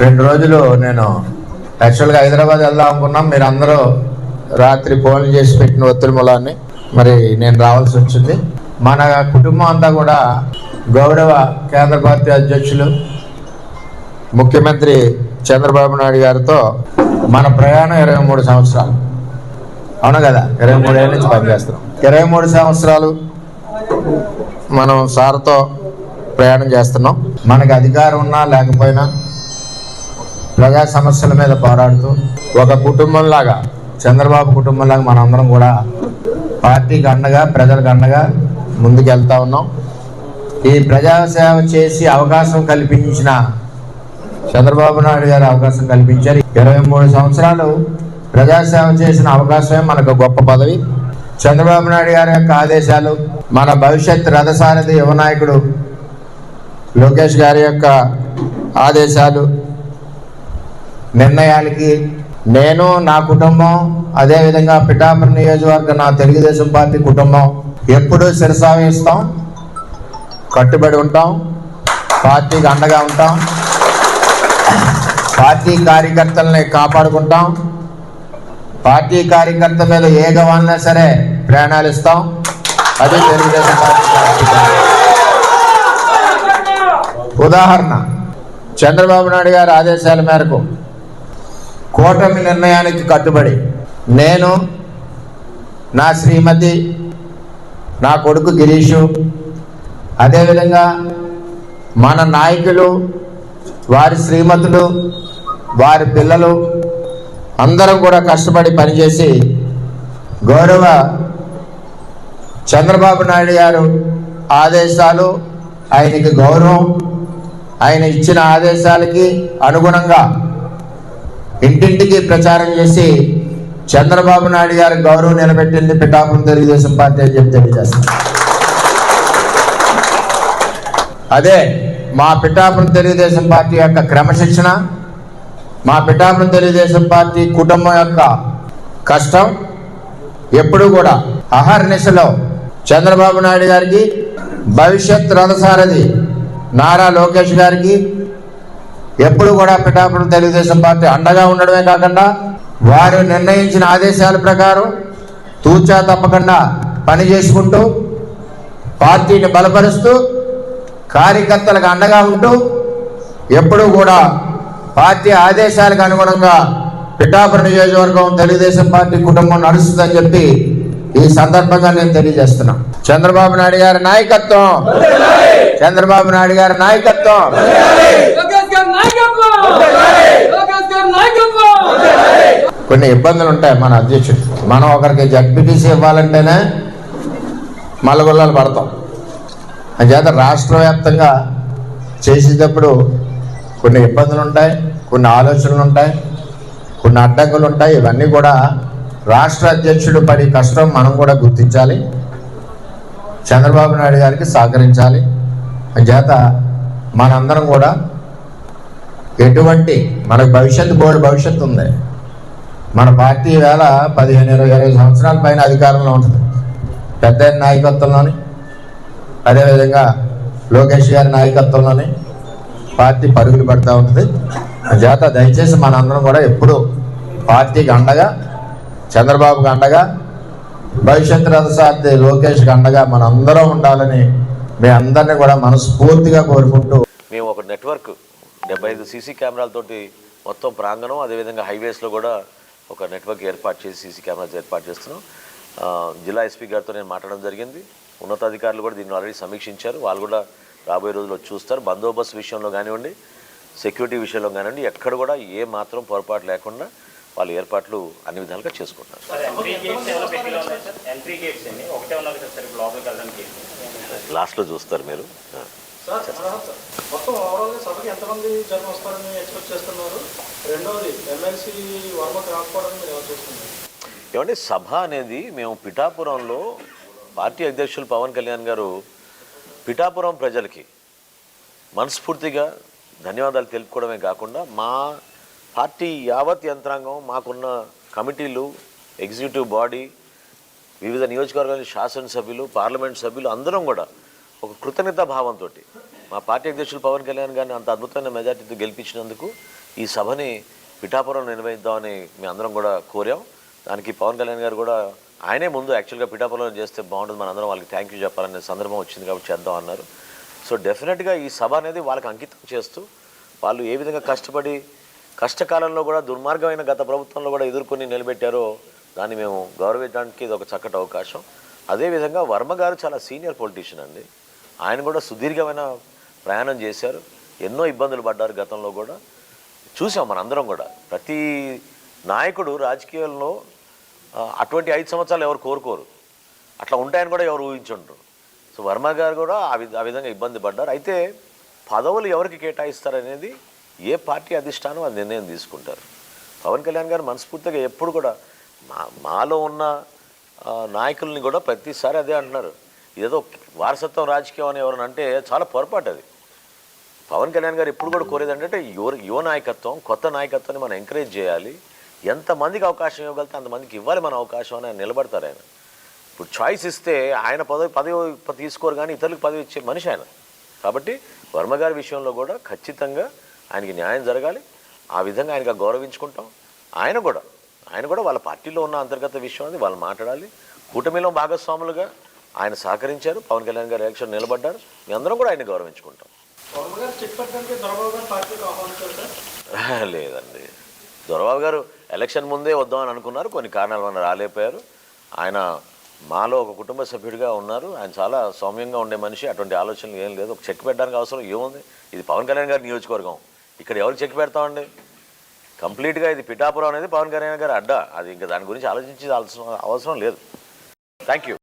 2 రోజులు నేను యాక్చువల్గా హైదరాబాద్ వెళ్దాం అనుకున్నాం. మీరు అందరూ రాత్రి ఫోన్లు చేసి పెట్టిన ఒత్తిడి మూలాన్ని మరి నేను రావాల్సి వచ్చింది. మన కుటుంబం అంతా కూడా గౌరవ కేంద్ర పార్టీ అధ్యక్షులు ముఖ్యమంత్రి చంద్రబాబు నాయుడు గారితో మన ప్రయాణం 23 సంవత్సరాలు. అవును కదా, 23 ఏళ్ళ నుంచి పనిచేస్తున్నాం. 23 సంవత్సరాలు మనం సార్తో ప్రయాణం చేస్తున్నాం. మనకు అధికారం ఉన్నా లేకపోయినా ప్రజా సమస్యల మీద పోరాడుతూ ఒక కుటుంబంలాగా, చంద్రబాబు కుటుంబంలాగా మనందరం కూడా పార్టీకి అండగా, ప్రజలకు అండగా ముందుకెళ్తా ఉన్నాం. ఈ ప్రజాసేవ చేసి అవకాశం కల్పించిన చంద్రబాబు నాయుడు గారు అవకాశం కల్పించారు. 23 సంవత్సరాలు ప్రజాసేవ చేసిన అవకాశమే మనకు గొప్ప పదవి. చంద్రబాబు నాయుడు గారి యొక్క ఆదేశాలు, మన భవిష్యత్ రథసారథి యువ నాయకుడు లోకేష్ గారి యొక్క ఆదేశాలు, నిర్ణయాలకి నేను, నా కుటుంబం, అదేవిధంగా పిఠాపురం నియోజకవర్గ నా తెలుగుదేశం పార్టీ కుటుంబం ఎప్పుడూ శిరసావహిస్తాం, కట్టుబడి ఉంటాం, పార్టీకి అండగా ఉంటాం, పార్టీ కార్యకర్తల్ని కాపాడుకుంటాం, పార్టీ కార్యకర్త మీద ఏ గవాలన్నా సరే ప్రాణాలు ఇస్తాం. అది తెలుగుదేశం పార్టీ. ఉదాహరణ, చంద్రబాబు నాయుడు గారి ఆదేశాల మేరకు కూటమి నిర్ణయానికి కట్టుబడి నేను, నా శ్రీమతి, నా కొడుకు గిరీషు, అదేవిధంగా మన నాయకులు, వారి శ్రీమతులు, వారి పిల్లలు అందరం కూడా కష్టపడి పనిచేసి గౌరవ చంద్రబాబు నాయుడు గారు ఆదేశాలు, ఆయనకి గౌరవం, ఆయన ఇచ్చిన ఆదేశాలకి అనుగుణంగా ఇంటింటికి ప్రచారం చేసి చంద్రబాబు నాయుడు గారి గౌరవం నిలబెట్టింది పిఠాపురం తెలుగుదేశం పార్టీ అని చెప్పి తెలియజేస్తాం. అదే మా పిఠాపురం తెలుగుదేశం పార్టీ యొక్క క్రమశిక్షణ, మా పిఠాపురం తెలుగుదేశం పార్టీ కుటుంబం యొక్క కష్టం. ఎప్పుడు కూడా అహర్నిశలో చంద్రబాబు నాయుడు గారికి, భవిష్యత్ రథసారథి నారా లోకేష్ గారికి ఎప్పుడు కూడా పిఠాపురం తెలుగుదేశం పార్టీ అండగా ఉండడమే కాకుండా వారు నిర్ణయించిన ఆదేశాల ప్రకారం తూచా తప్పకుండా పని చేసుకుంటూ, పార్టీని బలపరుస్తూ, కార్యకర్తలకు అండగా ఉంటూ ఎప్పుడూ కూడా పార్టీ ఆదేశాలకు అనుగుణంగా పిఠాపురం నియోజకవర్గం తెలుగుదేశం పార్టీ కుటుంబం నడుస్తుందని చెప్పి ఈ సందర్భంగా నేను తెలియజేస్తున్నా. చంద్రబాబు నాయుడు గారి నాయకత్వం, చంద్రబాబు నాయుడు గారి నాయకత్వం. కొన్ని ఇబ్బందులు ఉంటాయి మన అధ్యక్షుడు. మనం ఒకరికి జడ్పీటీసీ ఇవ్వాలంటేనే మల్లగొల్లాలు పడతాం. అంచేత రాష్ట్ర వ్యాప్తంగా చేసేటప్పుడు కొన్ని ఇబ్బందులు ఉంటాయి, కొన్ని ఆలోచనలు ఉంటాయి, కొన్ని అడ్డంకులు ఉంటాయి. ఇవన్నీ కూడా రాష్ట్ర అధ్యక్షుడు పడి కష్టం మనం కూడా గుర్తించాలి, చంద్రబాబు నాయుడు గారికి సహకరించాలి. అంచేత మనందరం కూడా ఎటువంటి మనకు భవిష్యత్తు ఉంది. మన పార్టీ వేళ 15-20 సంవత్సరాల పైన అధికారంలో ఉంటుంది. పెద్ద నాయకత్వంలోని, అదేవిధంగా లోకేష్ గారి నాయకత్వంలోని పార్టీ పరుగులు పడుతూ ఉంటుంది. చేత దయచేసి మనందరం కూడా ఎప్పుడు పార్టీకి అండగా, చంద్రబాబుకి అండగా, భవిష్యత్ రథసారథి లోకేష్కి అండగా మనందరం ఉండాలని మీ అందరినీ కూడా మనస్ఫూర్తిగా కోరుకుంటూ, మేము ఒక నెట్వర్క్ 75 సీసీ కెమెరాలతోటి మొత్తం ప్రాంగణం, అదేవిధంగా హైవేస్లో కూడా ఒక నెట్వర్క్ ఏర్పాటు చేసి సీసీ కెమెరాస్ ఏర్పాటు చేస్తున్నాం. జిల్లా ఎస్పీ గారితో నేను మాట్లాడడం జరిగింది. ఉన్నతాధికారులు కూడా దీన్ని ఆల్రెడీ సమీక్షించారు. వాళ్ళు కూడా రాబోయే రోజుల్లో చూస్తారు. బందోబస్తు విషయంలో కానివ్వండి, సెక్యూరిటీ విషయంలో కానివ్వండి, ఎక్కడ కూడా ఏ మాత్రం పొరపాటు లేకుండా వాళ్ళు ఏర్పాట్లు అన్ని విధాలుగా చేసుకుంటారు. లాస్ట్లో చూస్తారు మీరు. ఏమంటే సభ అనేది మేము పిఠాపురంలో పార్టీ అధ్యక్షులు పవన్ కళ్యాణ్ గారు పిఠాపురం ప్రజలకి మనస్ఫూర్తిగా ధన్యవాదాలు తెలుపుకోవడమే కాకుండా మా పార్టీ యావత్ యంత్రాంగం, మాకున్న కమిటీలు, ఎగ్జిక్యూటివ్ బాడీ, వివిధ నియోజకవర్గాల శాసనసభ్యులు, పార్లమెంట్ సభ్యులు అందరం కూడా ఒక కృతజ్ఞతా భావంతో మా పార్టీ అధ్యక్షులు పవన్ కళ్యాణ్ గారిని అంత అద్భుతమైన మెజార్టీతో గెలిపించినందుకు ఈ సభని పిఠాపురం నిర్వహిద్దామని మీ అందరం కూడా కోరాం. దానికి పవన్ కళ్యాణ్ గారు కూడా ఆయనే ముందు యాక్చువల్గా పిఠాపురం చేస్తే బాగుంటుంది, మనందరం వాళ్ళకి థ్యాంక్ యూ చెప్పాలనే సందర్భం వచ్చింది కాబట్టి చేద్దాం అన్నారు. సో డెఫినెట్గా ఈ సభ అనేది వాళ్ళకి అంకితం చేస్తూ వాళ్ళు ఏ విధంగా కష్టపడి కష్టకాలంలో కూడా దుర్మార్గమైన గత ప్రభుత్వంలో కూడా ఎదుర్కొని నిలబెట్టారో దాన్ని మేము గౌరవించడానికి ఇది ఒక చక్కటి అవకాశం. అదేవిధంగా వర్మ గారు చాలా సీనియర్ పొలిటీషియన్ అండి. ఆయన కూడా సుదీర్ఘమైన ప్రయాణం చేశారు, ఎన్నో ఇబ్బందులు పడ్డారు గతంలో కూడా చూసాం మనందరం కూడా. ప్రతి నాయకుడు రాజకీయాల్లో అటువంటి 5 సంవత్సరాలు ఎవరు కోరుకోరు, అట్లా ఉంటాయని కూడా ఎవరు ఊహించుంటారు. సో వర్మ గారు కూడా ఆ విధంగా ఇబ్బంది పడ్డారు. అయితే పదవులు ఎవరికి కేటాయిస్తారనేది ఏ పార్టీ అధిష్టానం అది నిర్ణయం తీసుకుంటారు. పవన్ కళ్యాణ్ గారు మనస్ఫూర్తిగా ఎప్పుడు కూడా మాలో ఉన్న నాయకుల్ని కూడా ప్రతిసారి అదే అంటున్నారు, ఏదో వారసత్వం రాజకీయం అని ఎవరైనా అంటే చాలా పొరపాటు అది. పవన్ కళ్యాణ్ గారు ఎప్పుడు కూడా కోరేది అంటే యువ నాయకత్వం, కొత్త నాయకత్వాన్ని మనం ఎంకరేజ్ చేయాలి, ఎంతమందికి అవకాశం ఇవ్వగలితే అంతమందికి ఇవ్వాలి మన అవకాశం అని ఆయన నిలబడతారు. ఆయన ఇప్పుడు చాయిస్ ఇస్తే ఆయన పదవి తీసుకోరు కానీ ఇతరులకు పదవి ఇచ్చే మనిషి ఆయన. కాబట్టి వర్మ గారి విషయంలో కూడా ఖచ్చితంగా ఆయనకి న్యాయం జరగాలి, ఆ విధంగా ఆయనగా గౌరవించుకుంటాం. ఆయన కూడా వాళ్ళ పార్టీలో ఉన్న అంతర్గత విషయం అది వాళ్ళు మాట్లాడాలి. కూటమిలో భాగస్వాములుగా ఆయన సహకరించారు, పవన్ కళ్యాణ్ గారు ఎలక్షన్ నిలబడ్డారు, మీ అందరం కూడా ఆయన గౌరవించుకుంటాం. లేదండి, దొరబాబు గారు ఎలక్షన్ ముందే వద్దామని అనుకున్నారు, కొన్ని కారణాల వల్ల రాలేకపోయారు. ఆయన మాలో ఒక కుటుంబ సభ్యుడిగా ఉన్నారు, ఆయన చాలా సౌమ్యంగా ఉండే మనిషి, అటువంటి ఆలోచనలు ఏం లేదు. ఒక చెక్ పెట్టడానికి అవసరం ఏముంది, ఇది పవన్ కళ్యాణ్ గారి నియోజకవర్గం, ఇక్కడ ఎవరికి చెక్ పెడతామండి? కంప్లీట్గా ఇది పిఠాపురం అనేది పవన్ కళ్యాణ్ గారి అడ్డా, అది ఇంకా దాని గురించి ఆలోచించాల్సిన అవసరం లేదు. Thank you.